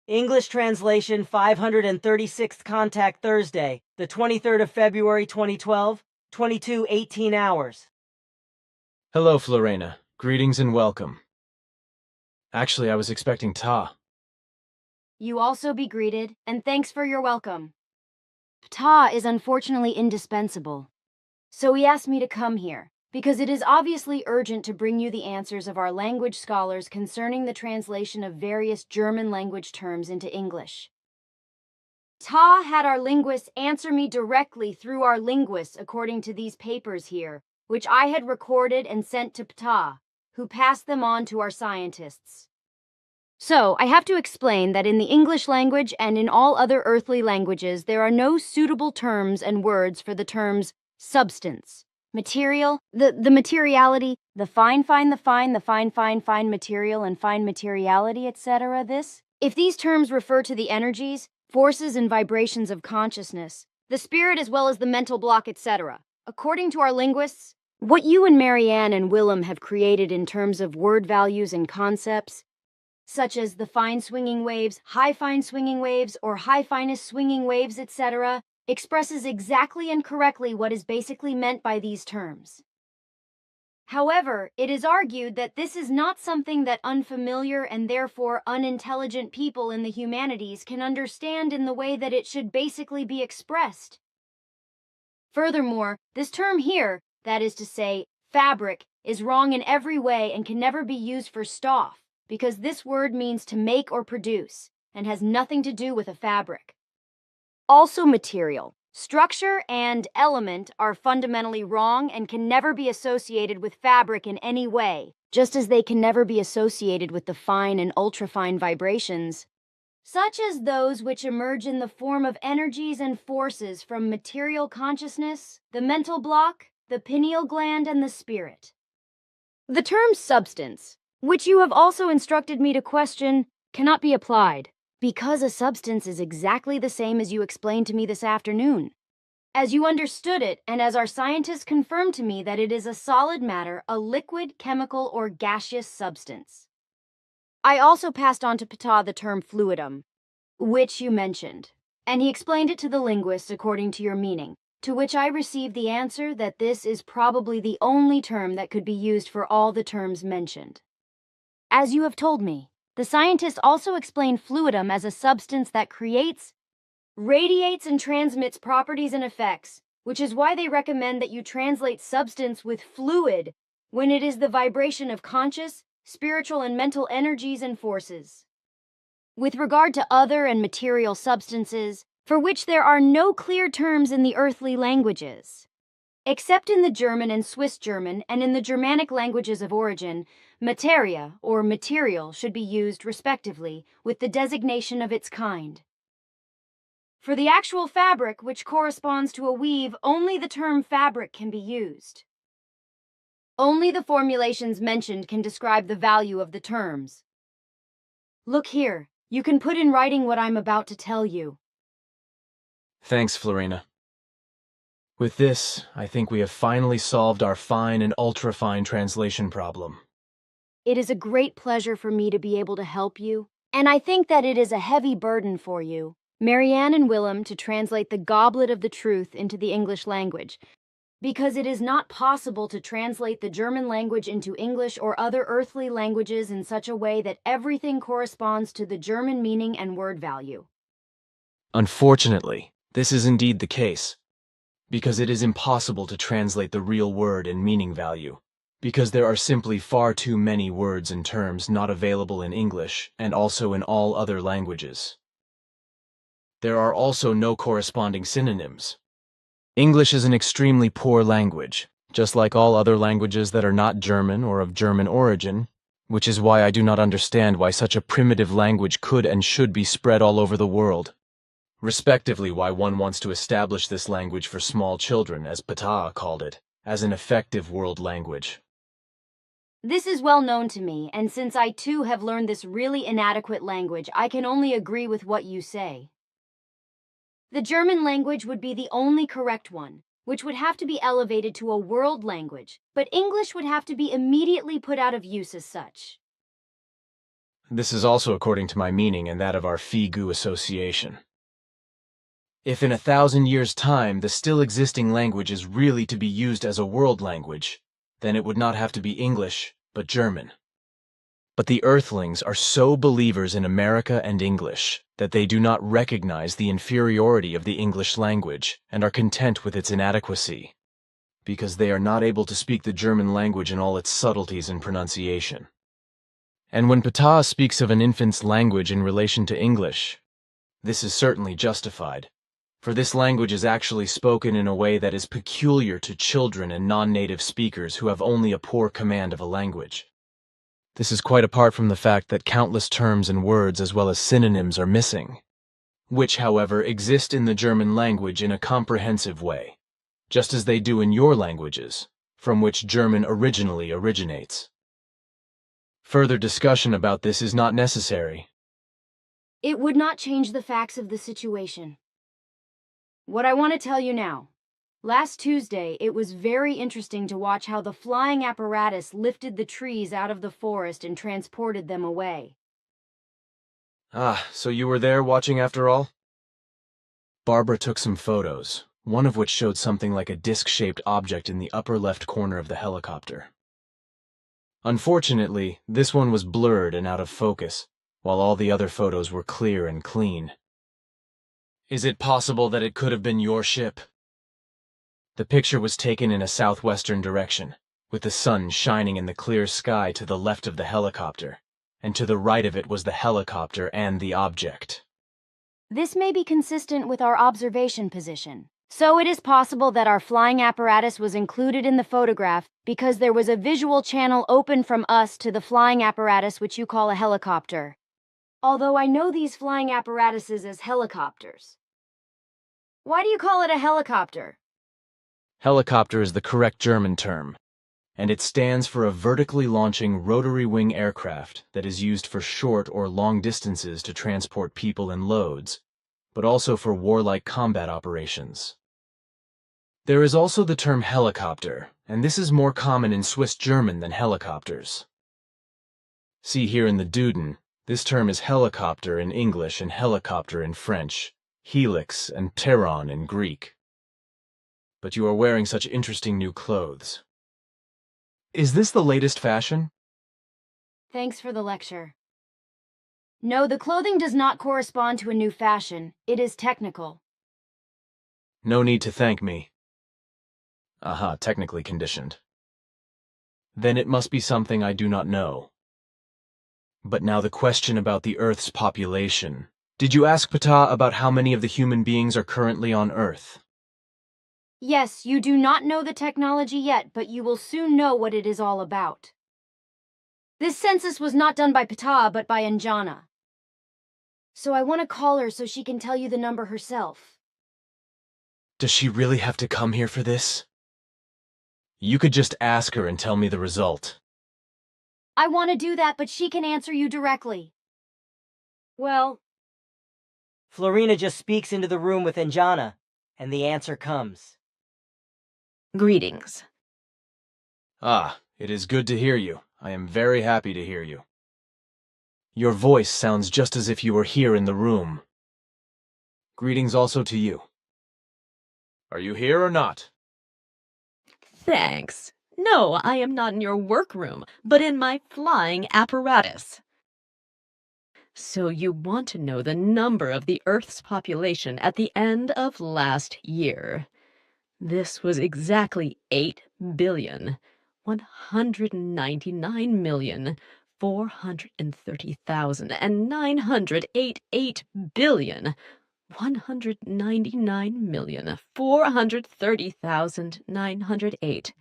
English translation 536th contact Thursday, the 23rd of February 2012, 22:18 hours. Hello, Florena. Greetings and welcome. Actually, I was expecting Ta. You also be greeted, and thanks for your welcome. Ta is unfortunately indispensable, so he asked me to come here, because it is obviously urgent to bring you the answers of our language scholars concerning the translation of various German language terms into English. Ta had our linguists answer me directly through our linguists according to these papers here, which I had recorded and sent to Ta, who passed them on to our scientists. So, I have to explain that in the English language and in all other earthly languages, there are no suitable terms and words for the terms substance, material, the materiality, the fine material and fine materiality, etc. If these terms refer to the energies, forces and vibrations of consciousness, the spirit as well as the mental block, etc. According to our linguists, what you and Marianne and Willem have created in terms of word values and concepts, such as the fine swinging waves, high fine swinging waves, or high finest swinging waves, etc., expresses exactly and correctly what is basically meant by these terms. However, it is argued that this is not something that unfamiliar and therefore unintelligent people in the humanities can understand in the way that it should basically be expressed. Furthermore, this term here, that is to say, fabric, is wrong in every way and can never be used for stuff, because this word means to make or produce, and has nothing to do with a fabric. Also material, structure, and element are fundamentally wrong and can never be associated with fabric in any way, just as they can never be associated with the fine and ultrafine vibrations, such as those which emerge in the form of energies and forces from material consciousness, the mental block, the pineal gland, and the spirit. The term substance, which you have also instructed me to question, cannot be applied, because a substance is exactly the same as you explained to me this afternoon. As you understood it, and as our scientists confirmed to me that it is a solid matter, a liquid, chemical, or gaseous substance. I also passed on to Ptah the term fluidum, which you mentioned, and he explained it to the linguists according to your meaning, to which I received the answer that this is probably the only term that could be used for all the terms mentioned. As you have told me, the scientists also explain fluidum as a substance that creates, radiates, and transmits properties and effects, which is why they recommend that you translate substance with fluid when it is the vibration of conscious, spiritual, and mental energies and forces. With regard to other and material substances, for which there are no clear terms in the earthly languages, except in the German and Swiss German and in the Germanic languages of origin, materia or material should be used respectively with the designation of its kind. For the actual fabric, which corresponds to a weave, only the term fabric can be used. Only the formulations mentioned can describe the value of the terms. Look here, you can put in writing what I'm about to tell you. Thanks, Florena. With this, I think we have finally solved our fine and ultra-fine translation problem. It is a great pleasure for me to be able to help you, and I think that it is a heavy burden for you, Marianne and Willem, to translate the goblet of the truth into the English language, because it is not possible to translate the German language into English or other earthly languages in such a way that everything corresponds to the German meaning and word value. Unfortunately, this is indeed the case, because it is impossible to translate the real word and meaning value, because there are simply far too many words and terms not available in English and also in all other languages. There are also no corresponding synonyms. English is an extremely poor language, just like all other languages that are not German or of German origin, which is why I do not understand why such a primitive language could and should be spread all over the world. Respectively, why one wants to establish this language for small children, as Ptah called it, as an effective world language. This is well known to me, and since I too have learned this really inadequate language, I can only agree with what you say. The German language would be the only correct one, which would have to be elevated to a world language, but English would have to be immediately put out of use as such. This is also according to my meaning and that of our Figu Association. If in 1,000 years' time the still existing language is really to be used as a world language, then it would not have to be English, but German. But the Earthlings are so believers in America and English that they do not recognize the inferiority of the English language and are content with its inadequacy, because they are not able to speak the German language in all its subtleties and pronunciation. And when Ptah speaks of an infant's language in relation to English, this is certainly justified, for this language is actually spoken in a way that is peculiar to children and non-native speakers who have only a poor command of a language. This is quite apart from the fact that countless terms and words as well as synonyms are missing, which, however, exist in the German language in a comprehensive way, just as they do in your languages, from which German originally originates. Further discussion about this is not necessary. It would not change the facts of the situation. What I want to tell you now. Last Tuesday, it was very interesting to watch how the flying apparatus lifted the trees out of the forest and transported them away. Ah, so you were there watching after all? Barbara took some photos, one of which showed something like a disc-shaped object in the upper left corner of the helicopter. Unfortunately, this one was blurred and out of focus, while all the other photos were clear and clean. Is it possible that it could have been your ship? The picture was taken in a southwestern direction, with the sun shining in the clear sky to the left of the helicopter, and to the right of it was the helicopter and the object. This may be consistent with our observation position. So it is possible that our flying apparatus was included in the photograph because there was a visual channel open from us to the flying apparatus, which you call a helicopter. Although I know these flying apparatuses as helicopters. Why do you call it a helicopter? Helicopter is the correct German term, and it stands for a vertically launching rotary wing aircraft that is used for short or long distances to transport people and loads, but also for warlike combat operations. There is also the term helicopter, and this is more common in Swiss German than helicopters. See here in the Duden, this term is helicopter in English and helicopter in French, helix and pteron in Greek. But you are wearing such interesting new clothes. Is this the latest fashion? Thanks for the lecture. No, the clothing does not correspond to a new fashion. It is technical. No need to thank me. Aha, technically conditioned. Then it must be something I do not know. But now the question about the Earth's population. Did you ask Ptah about how many of the human beings are currently on Earth? Yes, you do not know the technology yet, but you will soon know what it is all about. This census was not done by Ptah, but by Anjana. So I want to call her so she can tell you the number herself. Does she really have to come here for this? You could just ask her and tell me the result. I want to do that, but she can answer you directly. Well, Florina just speaks into the room with Anjana, and the answer comes. Greetings. Ah, it is good to hear you. I am very happy to hear you. Your voice sounds just as if you were here in the room. Greetings also to you. Are you here or not? Thanks. No, I am not in your workroom, but in my flying apparatus. So you want to know the number of the Earth's population at the end of last year. This was exactly 8,199,430,908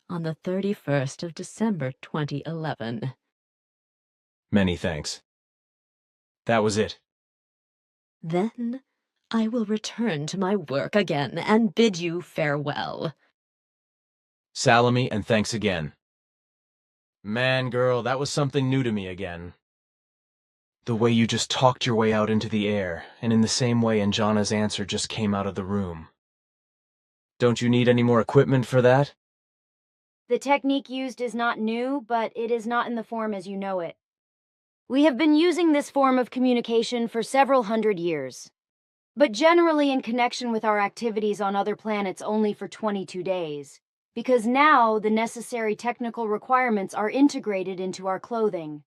on the 31st of December 2011. Many thanks. That was it. Then I will return to my work again and bid you farewell. Salome, and thanks again. Man, girl, that was something new to me again. The way you just talked your way out into the air, and in the same way Anjana's answer just came out of the room. Don't you need any more equipment for that? the technique used is not new, but it is not in the form as you know it. We have been using this form of communication for several hundred years, but generally in connection with our activities on other planets only for 22 days, because now the necessary technical requirements are integrated into our clothing.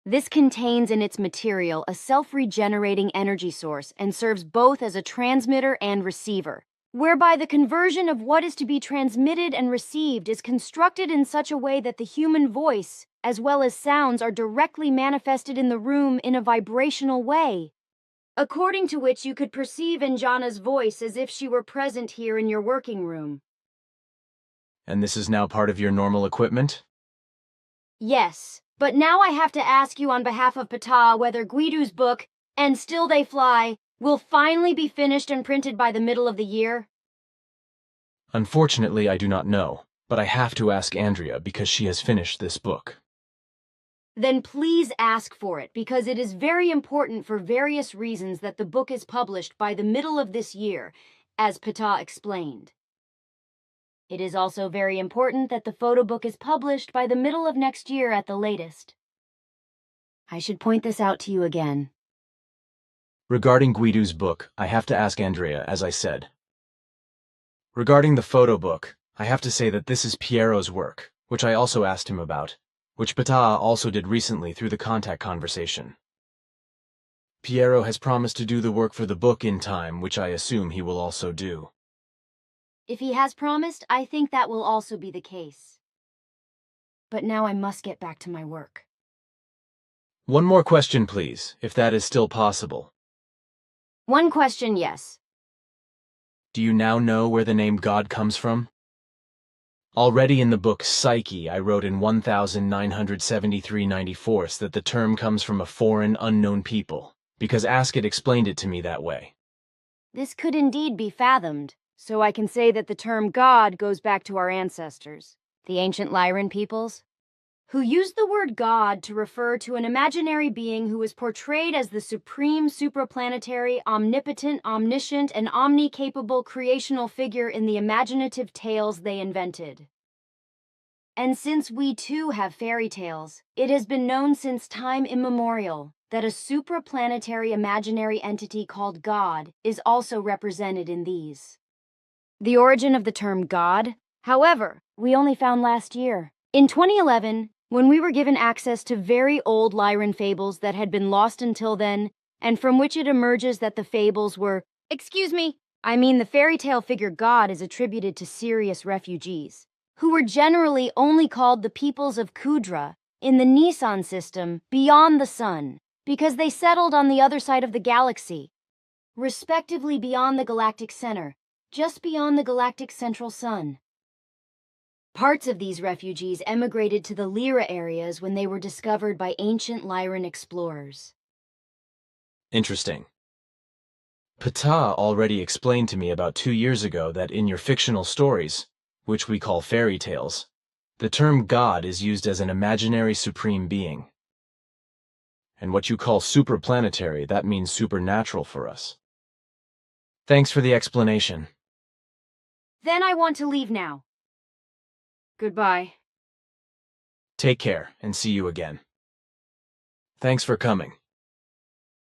This contains in its material a self-regenerating energy source and serves both as a transmitter and receiver, whereby the conversion of what is to be transmitted and received is constructed in such a way that the human voice, as well as sounds, are directly manifested in the room in a vibrational way, according to which you could perceive Anjana's voice as if she were present here in your working room. And this is now part of your normal equipment? Yes, but now I have to ask you on behalf of Ptah whether Guidu's book, And Still They Fly, will finally be finished and printed by the middle of the year? Unfortunately, I do not know, but I have to ask Andrea because she has finished this book. Then please ask for it, because it is very important for various reasons that the book is published by the middle of this year, as Ptah explained. It is also very important that the photo book is published by the middle of next year at the latest. I should point this out to you again. Regarding Guidu's book, I have to ask Andrea, as I said. Regarding the photo book, I have to say that this is Piero's work, which I also asked him about, which Ptah also did recently through the contact conversation. Piero has promised to do the work for the book in time, which I assume he will also do. If he has promised, I think that will also be the case. But now I must get back to my work. One more question, please, if that is still possible. One question, yes. Do you now know where the name God comes from? Already in the book Psyche, I wrote in 1973/94 that the term comes from a foreign, unknown people, because Askett explained it to me that way. This could indeed be fathomed, so I can say that the term God goes back to our ancestors, the ancient Lyran peoples, who used the word God to refer to an imaginary being who was portrayed as the supreme supraplanetary, omnipotent, omniscient, and omni-capable creational figure in the imaginative tales they invented. And since we too have fairy tales, it has been known since time immemorial that a supraplanetary imaginary entity called God is also represented in these. The origin of the term God, however, we only found last year. In 2011, when we were given access to very old Lyran fables that had been lost until then, and from which it emerges that the fables were, the fairy tale figure God is attributed to Sirius refugees, who were generally only called the peoples of Kudra in the Nisan system beyond the sun, because they settled on the other side of the galaxy, respectively beyond the galactic center, just beyond the galactic central sun. Parts of these refugees emigrated to the Lyra areas when they were discovered by ancient Lyran explorers. Interesting. Ptah already explained to me about 2 years ago that in your fictional stories, which we call fairy tales, the term God is used as an imaginary supreme being. And what you call supraplanetary, that means supernatural for us. Thanks for the explanation. Then I want to leave now. Goodbye. Take care and see you again. Thanks for coming.